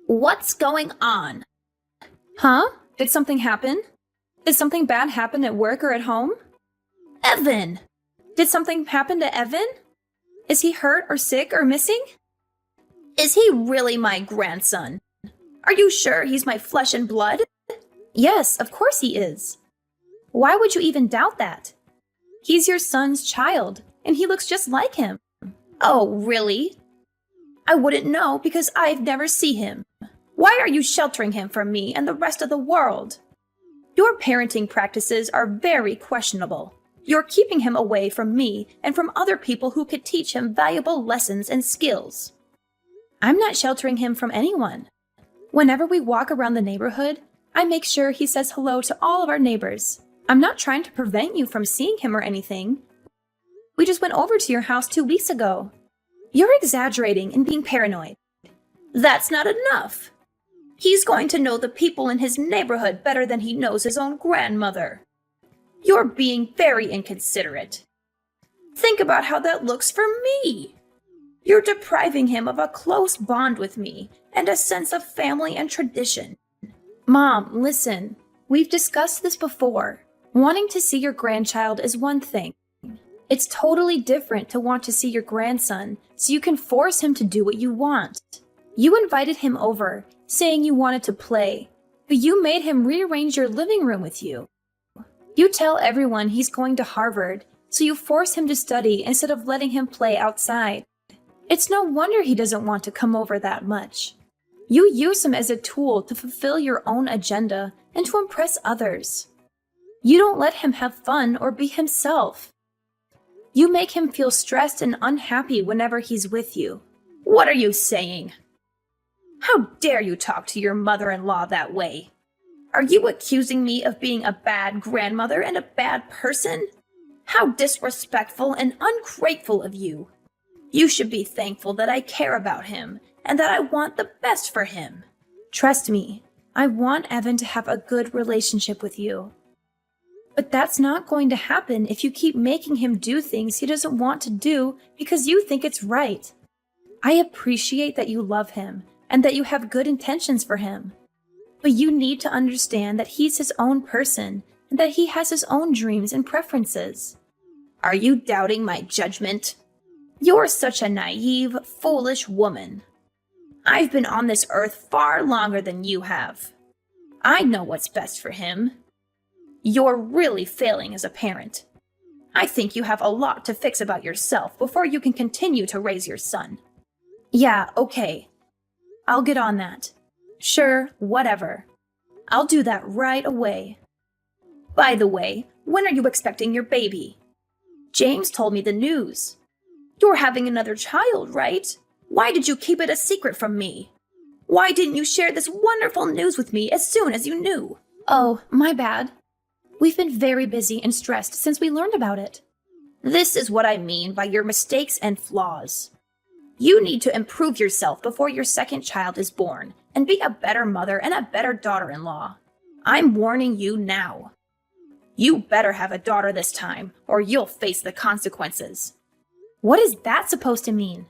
What's going on? Huh? Did something happen? Did something bad happen at work or at home? Evan! Did something happen to Evan? Is he hurt or sick or missing? Is he really my grandson? Are you sure he's my flesh and blood? Yes, of course he is. Why would you even doubt that? He's your son's child, and he looks just like him. Oh, really? I wouldn't know because I've never seen him. Why are you sheltering him from me and the rest of the world? Your parenting practices are very questionable. You're keeping him away from me and from other people who could teach him valuable lessons and skills. I'm not sheltering him from anyone. Whenever we walk around the neighborhood, I make sure he says hello to all of our neighbors. I'm not trying to prevent you from seeing him or anything. We just went over to your house 2 weeks ago. You're exaggerating and being paranoid. That's not enough. He's going to know the people in his neighborhood better than he knows his own grandmother. You're being very inconsiderate. Think about how that looks for me. You're depriving him of a close bond with me and a sense of family and tradition. Mom, listen. We've discussed this before. Wanting to see your grandchild is one thing. It's totally different to want to see your grandson so you can force him to do what you want. You invited him over, saying you wanted to play, but you made him rearrange your living room with you. You tell everyone he's going to Harvard, so you force him to study instead of letting him play outside. It's no wonder he doesn't want to come over that much. You use him as a tool to fulfill your own agenda and to impress others. You don't let him have fun or be himself. You make him feel stressed and unhappy whenever he's with you. What are you saying? How dare you talk to your mother-in-law that way? Are you accusing me of being a bad grandmother and a bad person? How disrespectful and ungrateful of you. You should be thankful that I care about him and that I want the best for him. Trust me, I want Evan to have a good relationship with you. But that's not going to happen if you keep making him do things he doesn't want to do because you think it's right. I appreciate that you love him and that you have good intentions for him. But you need to understand that he's his own person and that he has his own dreams and preferences. Are you doubting my judgment? You're such a naive, foolish woman. I've been on this earth far longer than you have. I know what's best for him. You're really failing as a parent. I think you have a lot to fix about yourself before you can continue to raise your son. Yeah, okay. I'll get on that. Sure, whatever. I'll do that right away. By the way, when are you expecting your baby? James told me the news. You're having another child, right? Why did you keep it a secret from me? Why didn't you share this wonderful news with me as soon as you knew? Oh, my bad. We've been very busy and stressed since we learned about it. This is what I mean by your mistakes and flaws. You need to improve yourself before your second child is born and be a better mother and a better daughter-in-law. I'm warning you now. You better have a daughter this time, or you'll face the consequences. What is that supposed to mean?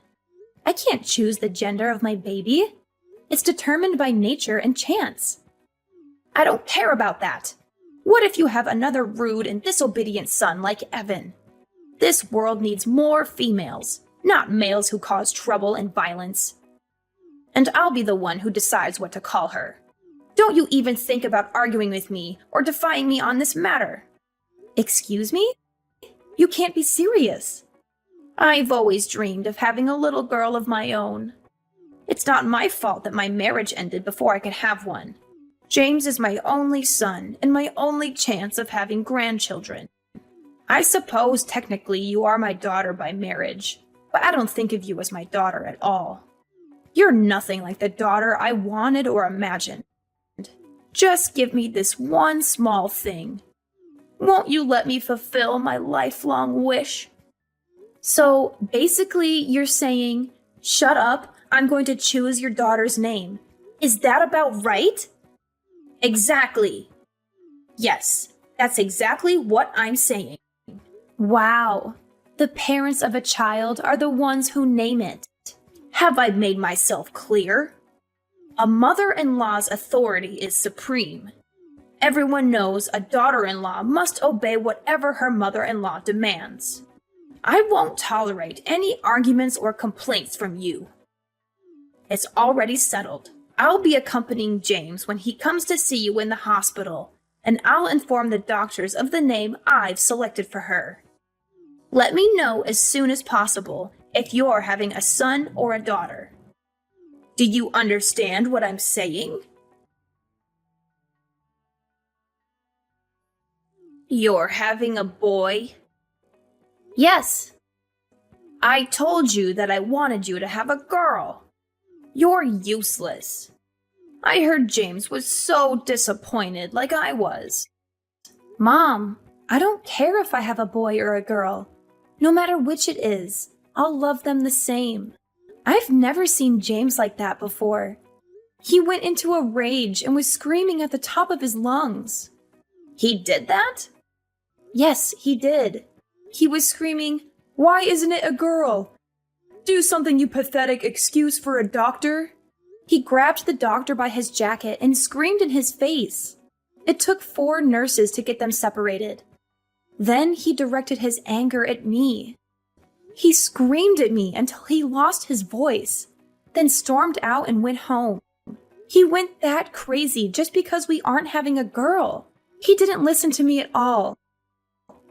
I can't choose the gender of my baby. It's determined by nature and chance. I don't care about that. What if you have another rude and disobedient son like Evan? This world needs more females, not males who cause trouble and violence. And I'll be the one who decides what to call her. Don't you even think about arguing with me or defying me on this matter. Excuse me? You can't be serious. I've always dreamed of having a little girl of my own. It's not my fault that my marriage ended before I could have one. James is my only son and my only chance of having grandchildren. I suppose technically you are my daughter by marriage, but I don't think of you as my daughter at all. You're nothing like the daughter I wanted or imagined. Just give me this one small thing. Won't you let me fulfill my lifelong wish? So basically you're saying, shut up, I'm going to choose your daughter's name. Is that about right? Exactly. Yes, that's exactly what I'm saying. Wow. The parents of a child are the ones who name it. Have I made myself clear? A mother-in-law's authority is supreme. Everyone knows a daughter-in-law must obey whatever her mother-in-law demands. I won't tolerate any arguments or complaints from you. It's already settled. I'll be accompanying James when he comes to see you in the hospital, and I'll inform the doctors of the name I've selected for her. Let me know as soon as possible if you're having a son or a daughter. Do you understand what I'm saying? You're having a boy? Yes. I told you that I wanted you to have a girl. You're useless. I heard James was so disappointed like I was. Mom, I don't care if I have a boy or a girl. No matter which it is, I'll love them the same. I've never seen James like that before. He went into a rage and was screaming at the top of his lungs. He did that? Yes, he did. He was screaming, "Why isn't it a girl? Do something, you pathetic excuse for a doctor." He grabbed the doctor by his jacket and screamed in his face. It took 4 nurses to get them separated. Then he directed his anger at me. He screamed at me until he lost his voice, then stormed out and went home. He went that crazy just because we aren't having a girl. He didn't listen to me at all.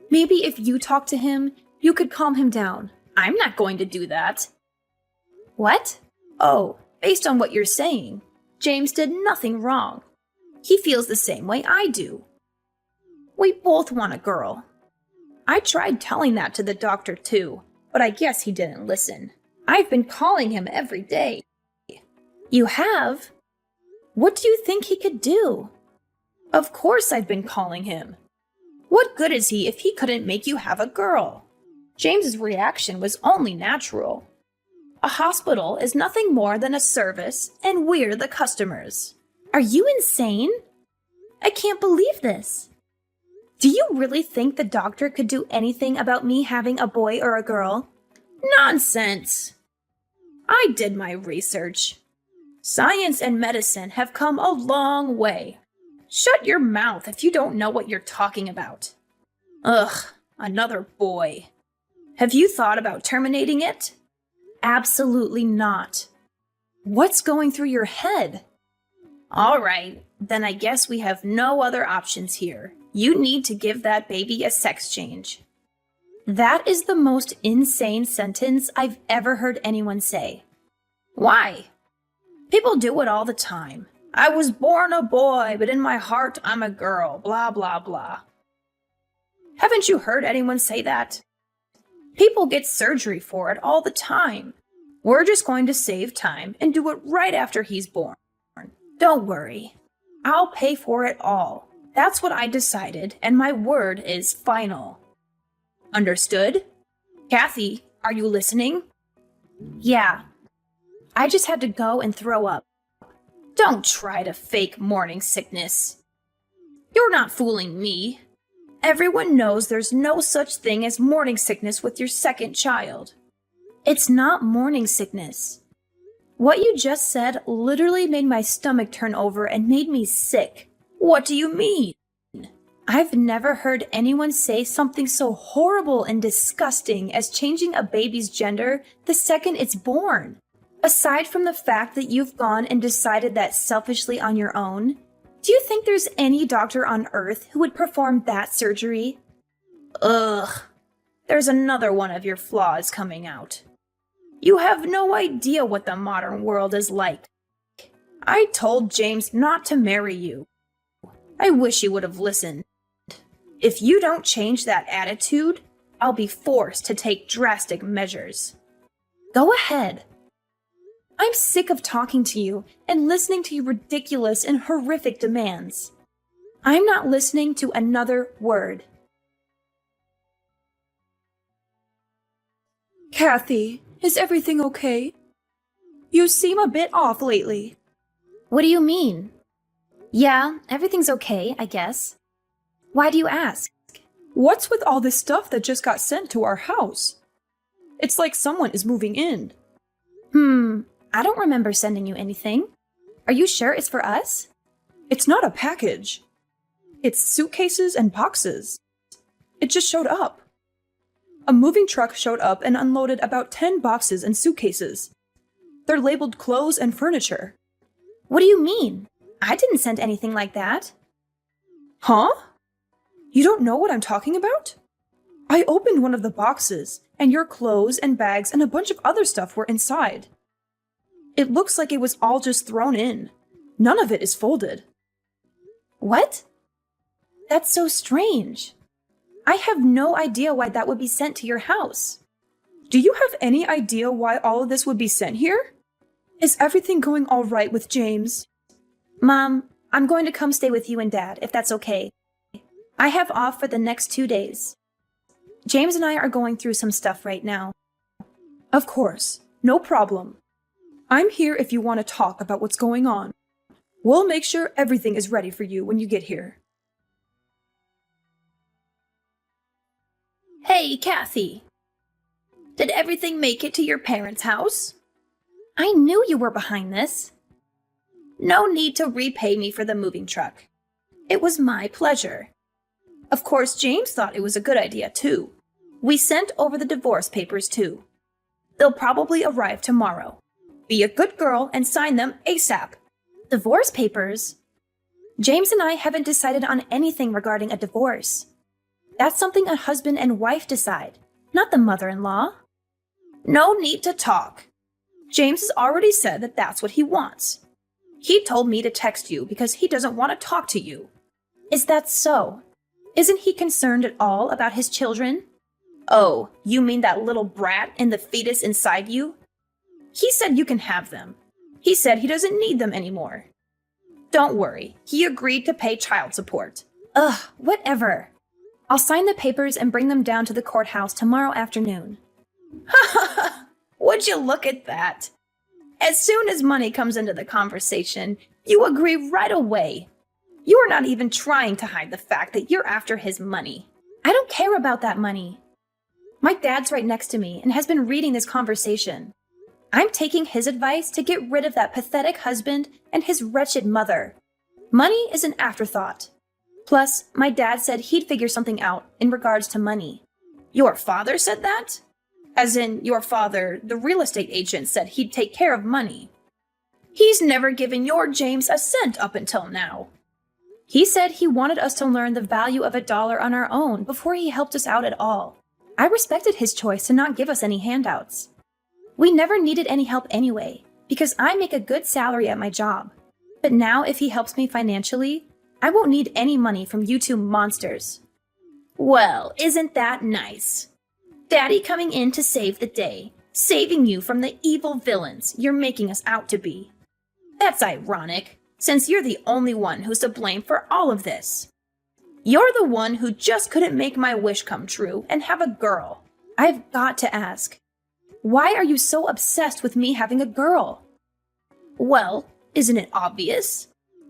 Maybe if you talk to him, you could calm him down. I'm not going to do that. What? Oh, based on what you're saying, James did nothing wrong. He feels the same way I do. We both want a girl. I tried telling that to the doctor too, but I guess he didn't listen. I've been calling him every day. You have? What do you think he could do? Of course I've been calling him. What good is he if he couldn't make you have a girl? James's reaction was only natural. A hospital is nothing more than a service, and we're the customers. Are you insane? I can't believe this. Do you really think the doctor could do anything about me having a boy or a girl? Nonsense! I did my research. Science and medicine have come a long way. Shut your mouth if you don't know what you're talking about. Ugh, another boy. Have you thought about terminating it? Absolutely not. What's going through your head? All right, then I guess we have no other options here. You need to give that baby a sex change. That is the most insane sentence I've ever heard anyone say. Why? People do it all the time. I was born a boy, but in my heart I'm a girl, blah, blah, blah. Haven't you heard anyone say that? People get surgery for it all the time. We're just going to save time and do it right after he's born. Don't worry. I'll pay for it all. That's what I decided, and my word is final. Understood? Kathy, are you listening? Yeah. I just had to go and throw up. Don't try to fake morning sickness. You're not fooling me. Everyone knows there's no such thing as morning sickness with your second child. It's not morning sickness. What you just said literally made my stomach turn over and made me sick. What do you mean? I've never heard anyone say something so horrible and disgusting as changing a baby's gender the second it's born. Aside from the fact that you've gone and decided that selfishly on your own, do you think there's any doctor on earth who would perform that surgery? Ugh, there's another one of your flaws coming out. You have no idea what the modern world is like. I told James not to marry you. I wish he would have listened. If you don't change that attitude, I'll be forced to take drastic measures. Go ahead. I'm sick of talking to you and listening to your ridiculous and horrific demands. I'm not listening to another word. Kathy, is everything okay? You seem a bit off lately. What do you mean? Yeah, everything's okay, I guess. Why do you ask? What's with all this stuff that just got sent to our house? It's like someone is moving in. I don't remember sending you anything. Are you sure it's for us? It's not a package. It's suitcases and boxes. It just showed up. A moving truck showed up and unloaded about 10 boxes and suitcases. They're labeled clothes and furniture. What do you mean? I didn't send anything like that. Huh? You don't know what I'm talking about? I opened one of the boxes, and your clothes and bags and a bunch of other stuff were inside. It looks like it was all just thrown in. None of it is folded. What? That's so strange. I have no idea why that would be sent to your house. Do you have any idea why all of this would be sent here? Is everything going all right with James? Mom, I'm going to come stay with you and Dad, if that's okay. I have off for the next 2 days. James and I are going through some stuff right now. Of course, no problem. I'm here if you want to talk about what's going on. We'll make sure everything is ready for you when you get here. Hey, Kathy. Did everything make it to your parents' house? I knew you were behind this. No need to repay me for the moving truck. It was my pleasure. Of course, James thought it was a good idea, too. We sent over the divorce papers, too. They'll probably arrive tomorrow. Be a good girl and sign them ASAP. Divorce papers? James and I haven't decided on anything regarding a divorce. That's something a husband and wife decide, not the mother-in-law. No need to talk. James has already said that that's what he wants. He told me to text you because he doesn't want to talk to you. Is that so? Isn't he concerned at all about his children? Oh, you mean that little brat and the fetus inside you? He said you can have them. He said he doesn't need them anymore. Don't worry, he agreed to pay child support. Ugh, whatever. I'll sign the papers and bring them down to the courthouse tomorrow afternoon. Ha ha ha! Would you look at that? As soon as money comes into the conversation, you agree right away. You are not even trying to hide the fact that you're after his money. I don't care about that money. My dad's right next to me and has been reading this conversation. I'm taking his advice to get rid of that pathetic husband and his wretched mother. Money is an afterthought. Plus, my dad said he'd figure something out in regards to money. Your father said that? As in, your father, the real estate agent, said he'd take care of money. He's never given your James a cent up until now. He said he wanted us to learn the value of $1 on our own before he helped us out at all. I respected his choice to not give us any handouts. We never needed any help anyway, because I make a good salary at my job. But now if he helps me financially, I won't need any money from you two monsters. Well, isn't that nice? Daddy coming in to save the day, saving you from the evil villains you're making us out to be. That's ironic, since you're the only one who's to blame for all of this. You're the one who just couldn't make my wish come true and have a girl. I've got to ask, why are you so obsessed with me having a girl? Well, isn't it obvious?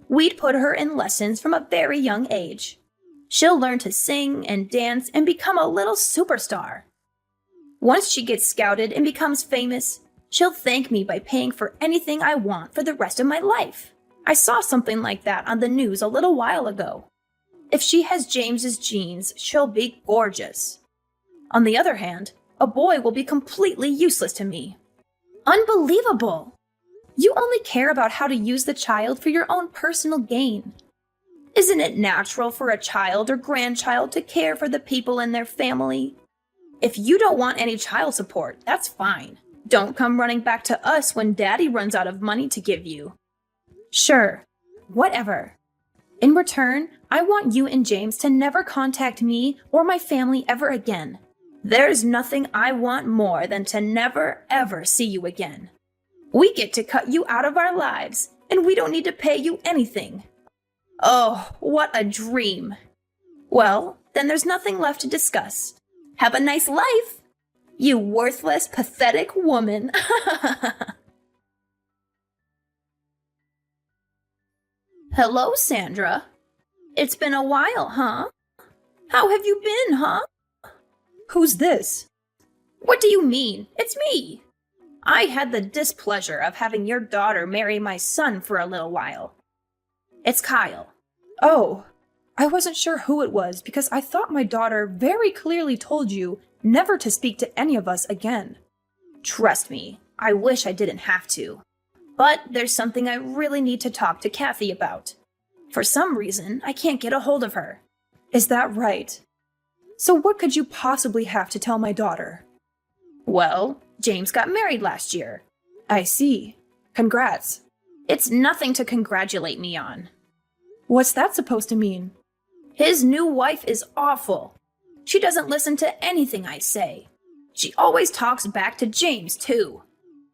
We'd put her in lessons from a very young age. She'll learn to sing and dance and become a little superstar. Once she gets scouted and becomes famous, she'll thank me by paying for anything I want for the rest of my life. I saw something like that on the news a little while ago. If she has James's genes, she'll be gorgeous. On the other hand, a boy will be completely useless to me. Unbelievable! You only care about how to use the child for your own personal gain. Isn't it natural for a child or grandchild to care for the people in their family? If you don't want any child support, that's fine. Don't come running back to us when Daddy runs out of money to give you. Sure, whatever. In return, I want you and James to never contact me or my family ever again. There's nothing I want more than to never, ever see you again. We get to cut you out of our lives, and we don't need to pay you anything. Oh, what a dream. Well, then there's nothing left to discuss. Have a nice life, you worthless, pathetic woman. Hello, Sandra. It's been a while, huh? How have you been, huh? Who's this? What do you mean? It's me. I had the displeasure of having your daughter marry my son for a little while. It's Kyle. Oh, I wasn't sure who it was because I thought my daughter very clearly told you never to speak to any of us again. Trust me, I wish I didn't have to. But there's something I really need to talk to Kathy about. For some reason, I can't get a hold of her. Is that right? So what could you possibly have to tell my daughter? Well, James got married last year. I see. Congrats. It's nothing to congratulate me on. What's that supposed to mean? His new wife is awful. She doesn't listen to anything I say. She always talks back to James, too.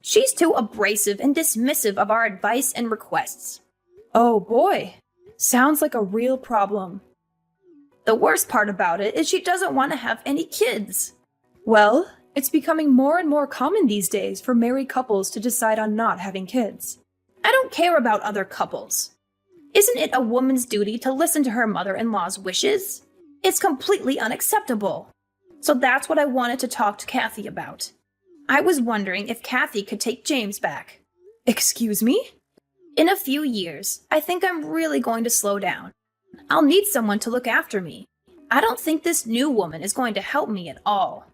She's too abrasive and dismissive of our advice and requests. Oh boy. Sounds like a real problem. The worst part about it is she doesn't want to have any kids. Well, it's becoming more and more common these days for married couples to decide on not having kids. I don't care about other couples. Isn't it a woman's duty to listen to her mother-in-law's wishes? It's completely unacceptable. So that's what I wanted to talk to Kathy about. I was wondering if Kathy could take James back. Excuse me? In a few years, I think I'm really going to slow down. I'll need someone to look after me. I don't think this new woman is going to help me at all.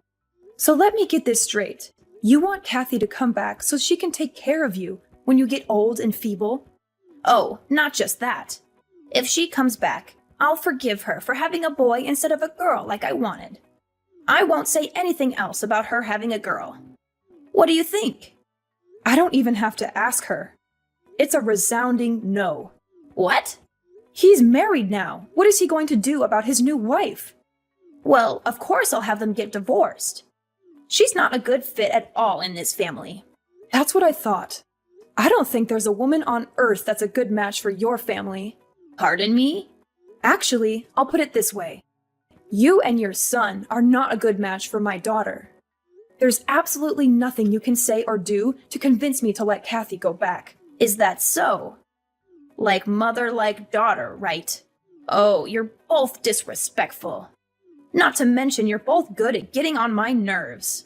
So let me get this straight. You want Kathy to come back so she can take care of you when you get old and feeble? Oh, not just that. If she comes back, I'll forgive her for having a boy instead of a girl like I wanted. I won't say anything else about her having a girl. What do you think? I don't even have to ask her. It's a resounding no. What? He's married now. What is he going to do about his new wife? Well, of course I'll have them get divorced. She's not a good fit at all in this family. That's what I thought. I don't think there's a woman on earth that's a good match for your family. Pardon me? Actually, I'll put it this way. You and your son are not a good match for my daughter. There's absolutely nothing you can say or do to convince me to let Kathy go back. Is that so? Like mother, like daughter, right? Oh, you're both disrespectful. Not to mention you're both good at getting on my nerves.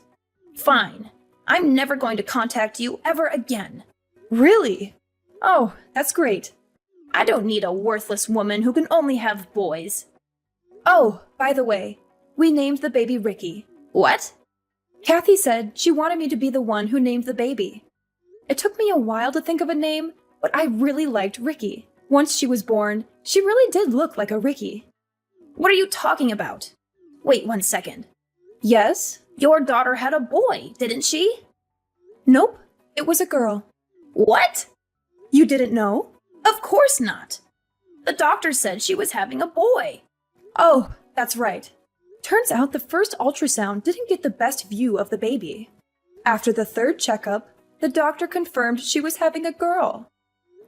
Fine. I'm never going to contact you ever again. Really? Oh, that's great. I don't need a worthless woman who can only have boys. Oh, by the way, we named the baby Ricky. What? Kathy said she wanted me to be the one who named the baby. It took me a while to think of a name, but I really liked Ricky. Once she was born, she really did look like a Ricky. What are you talking about? Wait 1 second. Yes? Your daughter had a boy, didn't she? Nope, it was a girl. What? You didn't know? Of course not. The doctor said she was having a boy. Oh, that's right. Turns out the first ultrasound didn't get the best view of the baby. After the third checkup, the doctor confirmed she was having a girl.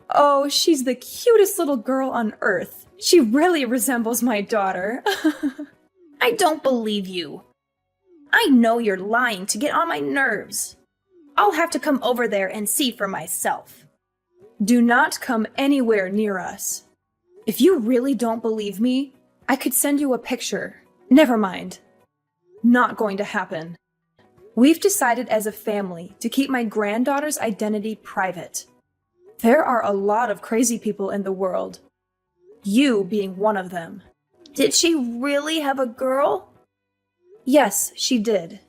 Oh, she's the cutest little girl on earth. She really resembles my daughter. I don't believe you. I know you're lying to get on my nerves. I'll have to come over there and see for myself. Do not come anywhere near us. If you really don't believe me, I could send you a picture. Never mind. Not going to happen. We've decided as a family to keep my granddaughter's identity private. There are a lot of crazy people in the world. You being one of them. Did she really have a girl? Yes, she did.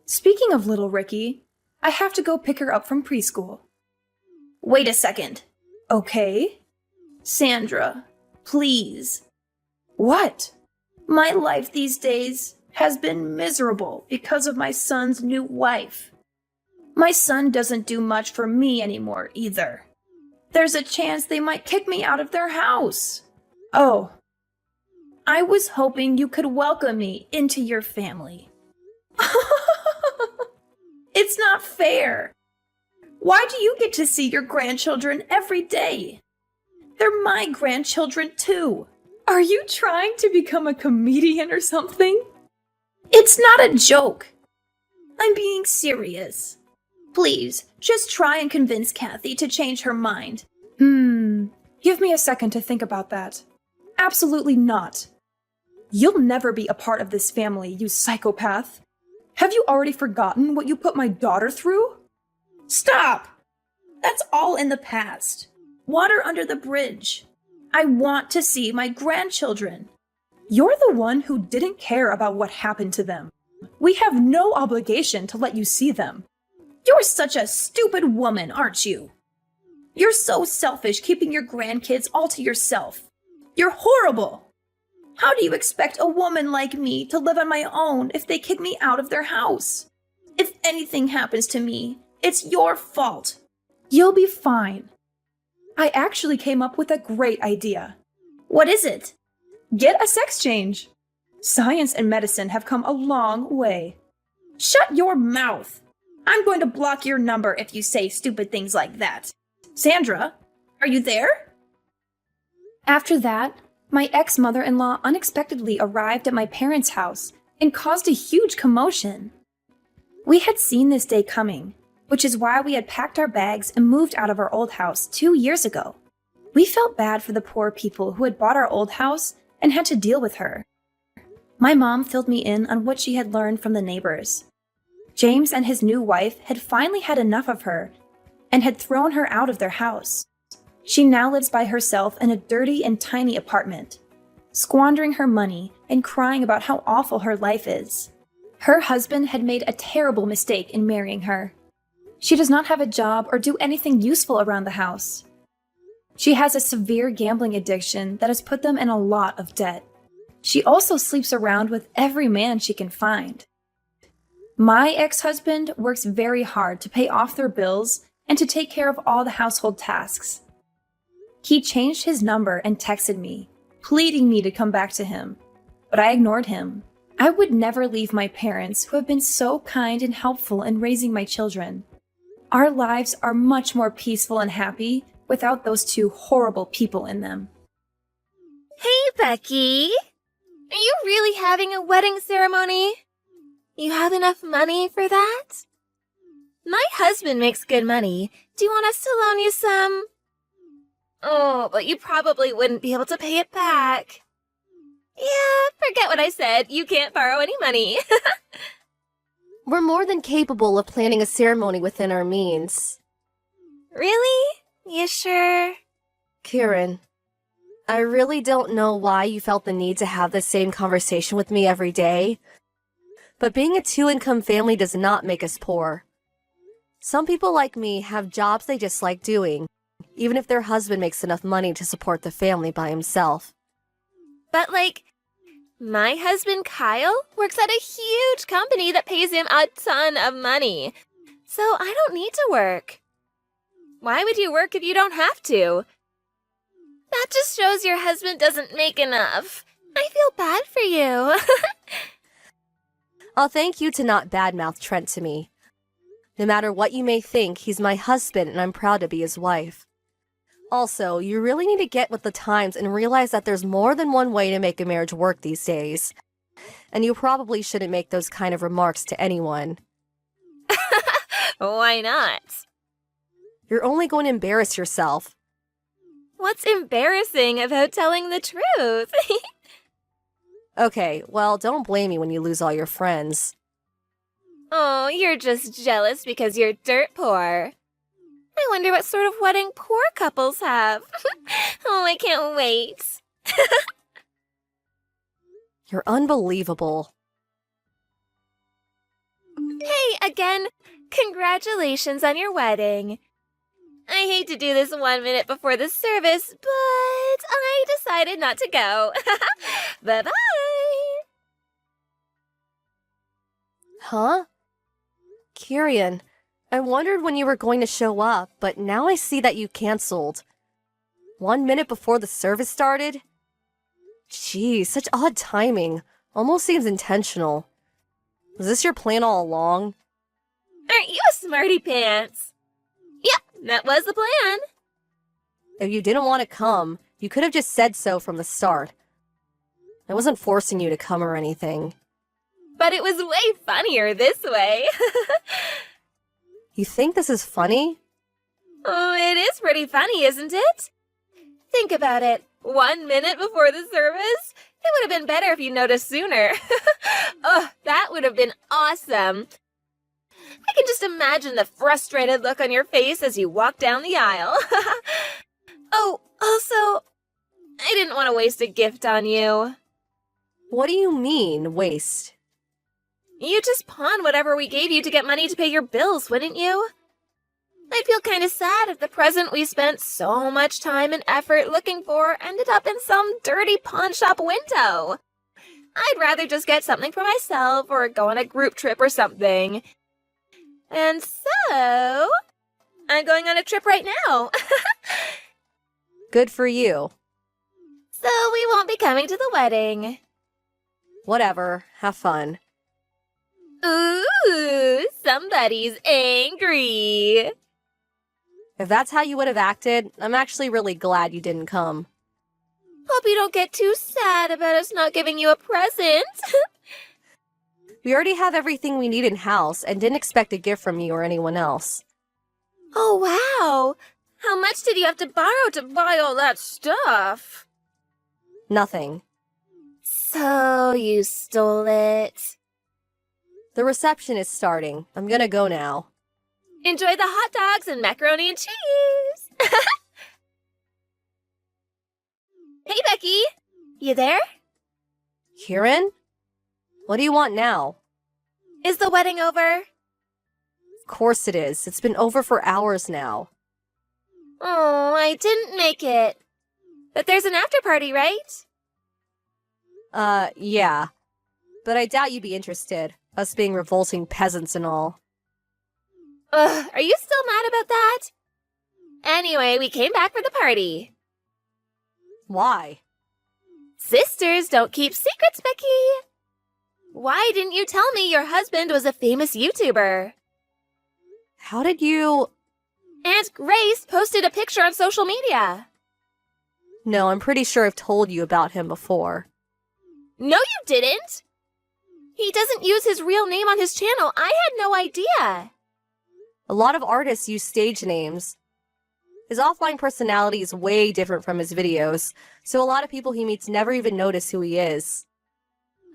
Speaking of little Ricky, I have to go pick her up from preschool. Wait a second. Okay? Sandra, please. What? My life these days has been miserable because of my son's new wife. My son doesn't do much for me anymore either. There's a chance they might kick me out of their house. Oh. I was hoping you could welcome me into your family. It's not fair. Why do you get to see your grandchildren every day? They're my grandchildren too. Are you trying to become a comedian or something? It's not a joke. I'm being serious. Please, just try and convince Kathy to change her mind. Give me a second to think about that. Absolutely not. You'll never be a part of this family, you psychopath. Have you already forgotten what you put my daughter through? Stop! That's all in the past. Water under the bridge. I want to see my grandchildren. You're the one who didn't care about what happened to them. We have no obligation to let you see them. You're such a stupid woman, aren't you? You're so selfish keeping your grandkids all to yourself. You're horrible. How do you expect a woman like me to live on my own if they kick me out of their house? If anything happens to me, it's your fault. You'll be fine. I actually came up with a great idea. What is it? Get a sex change. Science and medicine have come a long way. Shut your mouth. I'm going to block your number if you say stupid things like that. Sandra, are you there? After that, my ex-mother-in-law unexpectedly arrived at my parents' house and caused a huge commotion. We had seen this day coming, which is why we had packed our bags and moved out of our old house 2 years ago. We felt bad for the poor people who had bought our old house and had to deal with her. My mom filled me in on what she had learned from the neighbors. James and his new wife had finally had enough of her and had thrown her out of their house. She now lives by herself in a dirty and tiny apartment, squandering her money and crying about how awful her life is. Her husband had made a terrible mistake in marrying her. She does not have a job or do anything useful around the house. She has a severe gambling addiction that has put them in a lot of debt. She also sleeps around with every man she can find. My ex-husband works very hard to pay off their bills and to take care of all the household tasks. He changed his number and texted me, pleading me to come back to him, but I ignored him. I would never leave my parents, who have been so kind and helpful in raising my children. Our lives are much more peaceful and happy without those two horrible people in them. Hey, Becky! Are you really having a wedding ceremony? You have enough money for that? My husband makes good money. Do you want us to loan you some? Oh, but you probably wouldn't be able to pay it back. Yeah, forget what I said. You can't borrow any money. We're more than capable of planning a ceremony within our means. Really? You sure? Kieran, I really don't know why you felt the need to have the same conversation with me every day, but being a two-income family does not make us poor. Some people like me have jobs they just like doing, even if their husband makes enough money to support the family by himself. But my husband Kyle works at a huge company that pays him a ton of money, so I don't need to work. Why would you work if you don't have to? That just shows your husband doesn't make enough. I feel bad for you. I'll thank you to not badmouth Trent to me. No matter what you may think, he's my husband and I'm proud to be his wife. Also, you really need to get with the times and realize that there's more than one way to make a marriage work these days. And you probably shouldn't make those kind of remarks to anyone. Why not? You're only going to embarrass yourself. What's embarrassing about telling the truth? Okay, well, don't blame me when you lose all your friends. Oh, you're just jealous because you're dirt poor. I wonder what sort of wedding poor couples have. Oh, I can't wait. You're unbelievable. Hey, again, congratulations on your wedding. I hate to do this 1 minute before the service, but I decided not to go. Bye-bye. Huh? Kieran, I wondered when you were going to show up, but now I see that you canceled. 1 minute before the service started? Geez, such odd timing. Almost seems intentional. Was this your plan all along? Aren't you a smarty pants? Yep, that was the plan. If you didn't want to come, you could have just said so from the start. I wasn't forcing you to come or anything. But it was way funnier this way. You think this is funny? Oh, it is pretty funny, isn't it? Think about it. 1 minute before the service? It would have been better if you noticed sooner. Oh, that would have been awesome. I can just imagine the frustrated look on your face as you walk down the aisle. Oh, also, I didn't want to waste a gift on you. What do you mean, waste? You'd just pawn whatever we gave you to get money to pay your bills, wouldn't you? I'd feel kind of sad if the present we spent so much time and effort looking for ended up in some dirty pawn shop window. I'd rather just get something for myself or go on a group trip or something. And so, I'm going on a trip right now. Good for you. So we won't be coming to the wedding. Whatever. Have fun. Ooh, somebody's angry. If that's how you would have acted, I'm actually really glad you didn't come. Hope you don't get too sad about us not giving you a present. We already have everything we need in-house and didn't expect a gift from you or anyone else. Oh, wow. How much did you have to borrow to buy all that stuff? Nothing. So you stole it. The reception is starting. I'm gonna go now. Enjoy the hot dogs and macaroni and cheese. Hey, Becky. You there? Kieran? What do you want now? Is the wedding over? Of course it is. It's been over for hours now. Oh, I didn't make it. But there's an after party, right? Yeah. But I doubt you'd be interested, us being revolting peasants and all. Ugh, are you still mad about that? Anyway, we came back for the party. Why? Sisters don't keep secrets, Becky. Why didn't you tell me your husband was a famous YouTuber? How did you... Aunt Grace posted a picture on social media. No, I'm pretty sure I've told you about him before. No, you didn't. He doesn't use his real name on his channel. I had no idea. A lot of artists use stage names. His offline personality is way different from his videos, so a lot of people he meets never even notice who he is.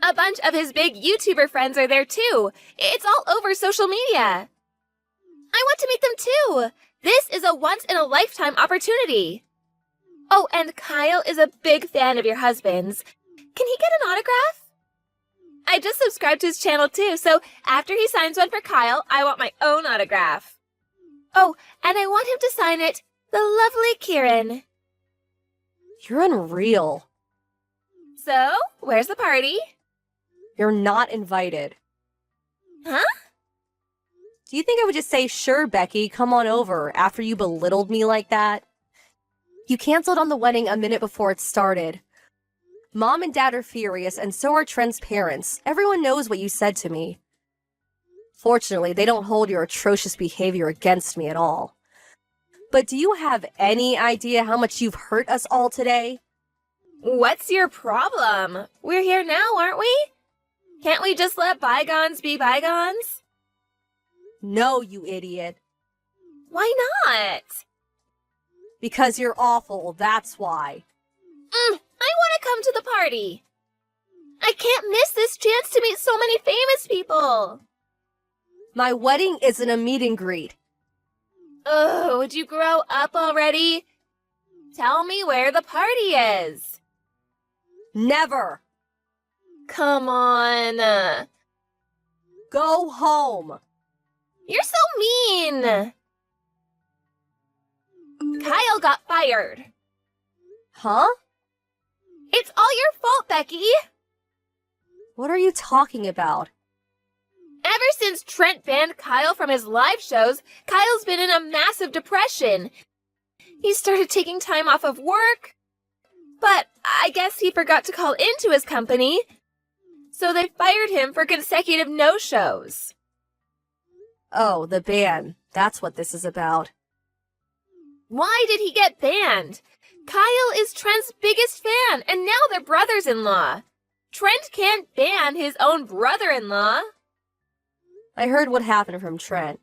A bunch of his big YouTuber friends are there too. It's all over social media. I want to meet them too. This is a once-in-a-lifetime opportunity. Oh, and Kyle is a big fan of your husband's. Can he get an autograph? I just subscribed to his channel too, so after he signs one for Kyle, I want my own autograph. Oh, and I want him to sign it, the lovely Kieran. You're unreal. So, where's the party? You're not invited. Huh? Do you think I would just say, sure, Becky, come on over, after you belittled me like that? You canceled on the wedding a minute before it started. Mom and Dad are furious, and so are Trent's parents. Everyone knows what you said to me. Fortunately, they don't hold your atrocious behavior against me at all. But do you have any idea how much you've hurt us all today? What's your problem? We're here now, aren't we? Can't we just let bygones be bygones? No, you idiot. Why not? Because you're awful, that's why. I want to come to the party. I can't miss this chance to meet so many famous people. My wedding isn't a meet and greet. Oh, would you grow up already? Tell me where the party is. Never. Come on. Go home. You're so mean. Kyle got fired. Huh? It's all your fault, Becky. What are you talking about? Ever since Trent banned Kyle from his live shows, Kyle's been in a massive depression. He started taking time off of work, but I guess he forgot to call into his company, so they fired him for consecutive no-shows. Oh, the ban. That's what this is about. Why did he get banned? Kyle is Trent's biggest fan, and now they're brothers-in-law. Trent can't ban his own brother-in-law. I heard what happened from Trent.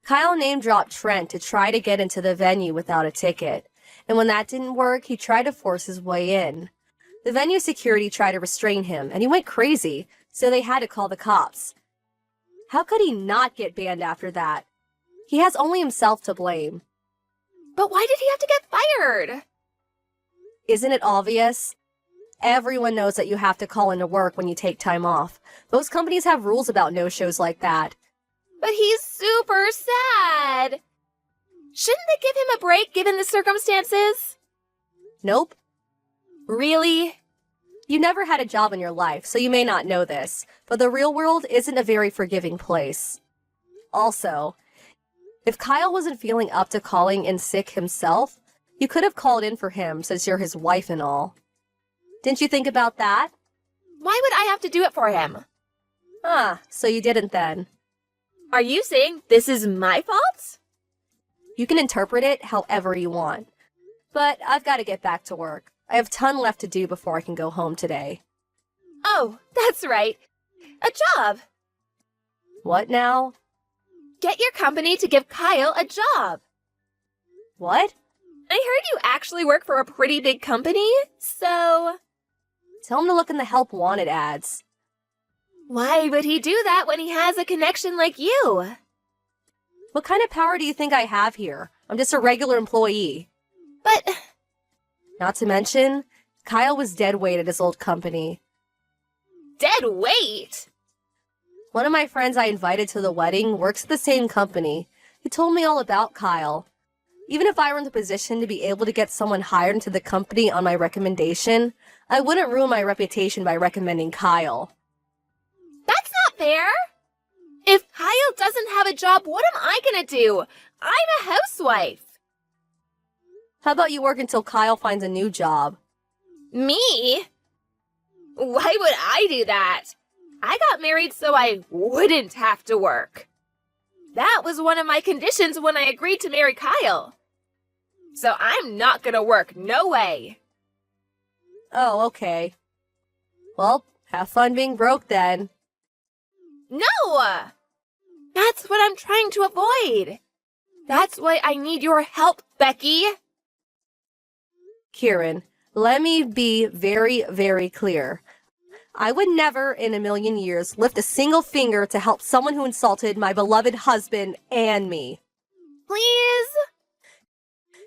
Kyle name-dropped Trent to try to get into the venue without a ticket, and when that didn't work, he tried to force his way in. The venue security tried to restrain him, and he went crazy, so they had to call the cops. How could he not get banned after that? He has only himself to blame. But why did he have to get fired? Isn't it obvious? Everyone knows that you have to call into work when you take time off. Most companies have rules about no-shows like that. But he's super sad. Shouldn't they give him a break given the circumstances? Nope. Really? You never had a job in your life, so you may not know this, but the real world isn't a very forgiving place. Also, if Kyle wasn't feeling up to calling in sick himself, you could have called in for him since you're his wife and all. Didn't you think about that? Why would I have to do it for him? Ah, so you didn't then. Are you saying this is my fault? You can interpret it however you want. But I've got to get back to work. I have a ton left to do before I can go home today. Oh, that's right. A job. What now? Get your company to give Kyle a job. What? I heard you actually work for a pretty big company, so... Tell him to look in the Help Wanted ads. Why would he do that when he has a connection like you? What kind of power do you think I have here? I'm just a regular employee. But... Not to mention, Kyle was dead weight at his old company. Dead weight? One of my friends I invited to the wedding works at the same company. He told me all about Kyle. Even if I were in the position to be able to get someone hired into the company on my recommendation, I wouldn't ruin my reputation by recommending Kyle. That's not fair. If Kyle doesn't have a job, what am I gonna do? I'm a housewife. How about you work until Kyle finds a new job? Me? Why would I do that? I got married so I wouldn't have to work. That was one of my conditions when I agreed to marry Kyle. So I'm not gonna work, no way. Oh, okay. Well, have fun being broke then. No! That's what I'm trying to avoid. That's why I need your help, Becky. Kieran, let me be very, very clear. I would never in a million years lift a single finger to help someone who insulted my beloved husband and me. Please?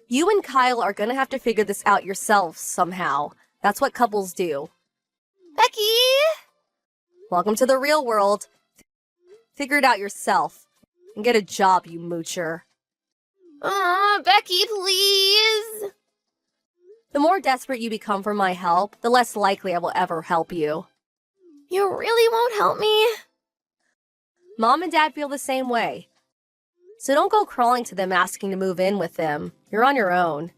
You and Kyle are gonna have to figure this out yourselves somehow. That's what couples do. Becky? Welcome to the real world. Figure it out yourself. And get a job, you moocher. Aw, Becky, please. The more desperate you become for my help, the less likely I will ever help you. You really won't help me? Mom and Dad feel the same way. So don't go crawling to them asking to move in with them. You're on your own.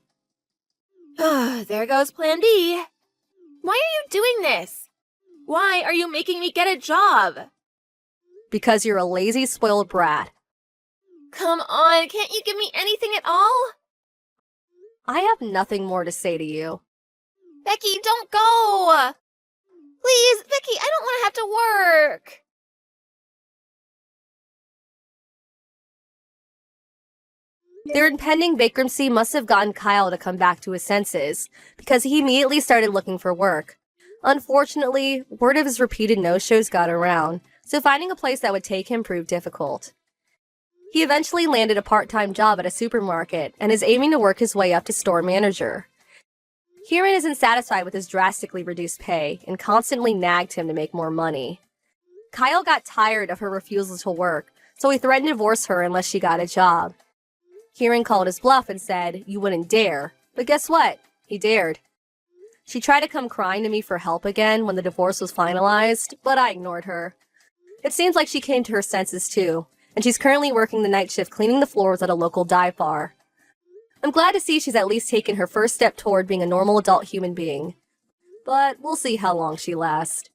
There goes Plan B. Why are you doing this? Why are you making me get a job? Because you're a lazy, spoiled brat. Come on, can't you give me anything at all? I have nothing more to say to you. Becky, don't go! Please, Becky, I don't want to have to work. Their impending bankruptcy must have gotten Kyle to come back to his senses, because he immediately started looking for work. Unfortunately, word of his repeated no-shows got around, so finding a place that would take him proved difficult. He eventually landed a part-time job at a supermarket and is aiming to work his way up to store manager. Kieran isn't satisfied with his drastically reduced pay and constantly nagged him to make more money. Kyle got tired of her refusal to work, so he threatened to divorce her unless she got a job. Kieran called his bluff and said, "You wouldn't dare." But guess what? He dared. She tried to come crying to me for help again when the divorce was finalized, but I ignored her. It seems like she came to her senses too, and she's currently working the night shift cleaning the floors at a local dive bar. I'm glad to see she's at least taken her first step toward being a normal adult human being. But we'll see how long she lasts.